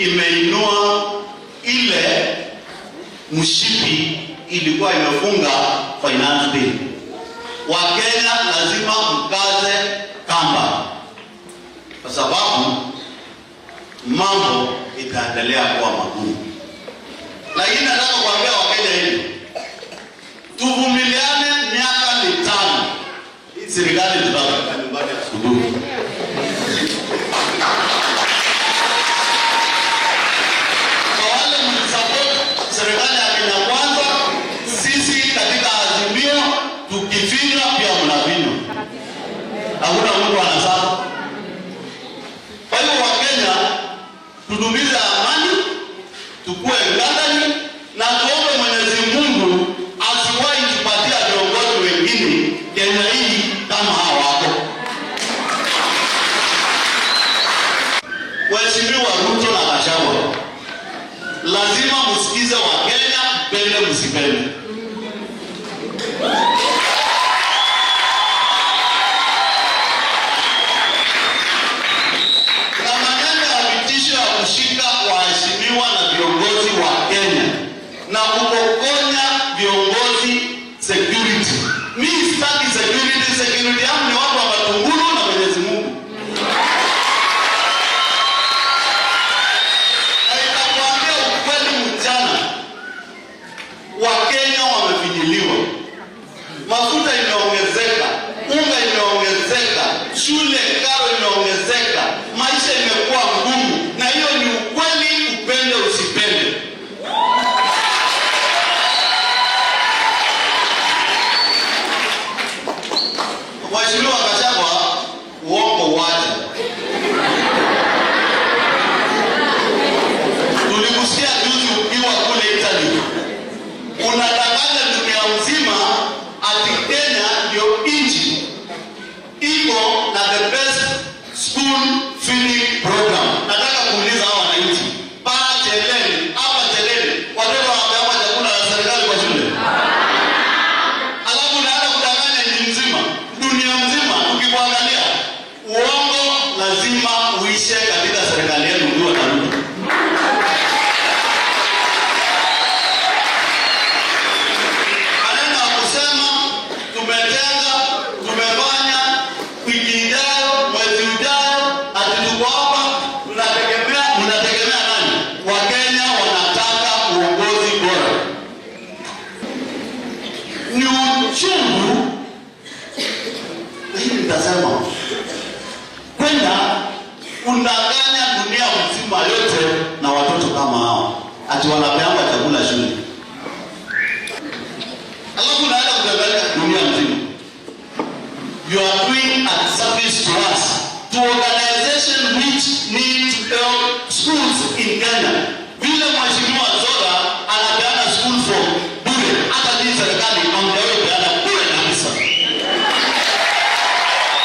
imeinua ile mshipi ilikuwa imefunga finance bill. Wakenya lazima mkaze kamba, kwa sababu mambo itaendelea kuwa magumu. Lakini nataka kuambia Wakenya hivi, tuvumiliane miaka mitano. Hii serikali tutaweka nyumbani asubuhi. Kwa wale mlisupport serikali ya Kenya Kwanza, sisi katika Azimio tukifinywa pia mnafinywa. Hakuna mtu anasema. Kwa hiyo Wakenya tudumize amani, tukue ngangari na tuombe Mwenyezi Mungu asiwahi kupatia viongozi wengine Kenya hii kama hawako. Waheshimiwa Ruto na Gachagua, lazima msikize Wakenya, pende msipende. Na maneno ya vitisho ya kushika waheshimiwa na viongozi wa Kenya na kupokonya viongozi security. Mimi sitaki security. Security yangu ni watu wa matungulu na Mwenyezi Mungu. Na itakuambia ukweli mchana, Wakenya wamefinyiliwa. Mafuta imeongezeka, unga imeongezeka, shule karo imeongezeka, maisha imekuwa ngumu, na hiyo ni ukweli, upende usipende. Waheshimiwa Gachagua, uongo waje. Tulikusikia juzi ukiwa kule Italy, unatangaza dunia mzima ati Kenya ndio nchi iko na the best school feeding program. Nataka kuuliza hawa wananchi, hapa Chelele, watoto wanapewa chakula na serikali kwa shule? Alafu naenda kudanganya nchi mzima, dunia mzima. Tukikuangalia, uongo lazima uishe katika serikali yenu ndio tarudi. Maneno ya kusema tumetenga, tumefanya, wiki ijayo, mwezi ujao, ati tuko hapa, mnategemea nani? Wakenya wanataka uongozi bora. Ni uchungu, lakini nitasema kwenda kundanganya dunia mzima yote na watoto kama hao ati wanapeanga chakula shule. Alafu naenda kudanganya dunia mzima. You are doing a service to us, to organization which need to help schools in Kenya. Vile Mheshimiwa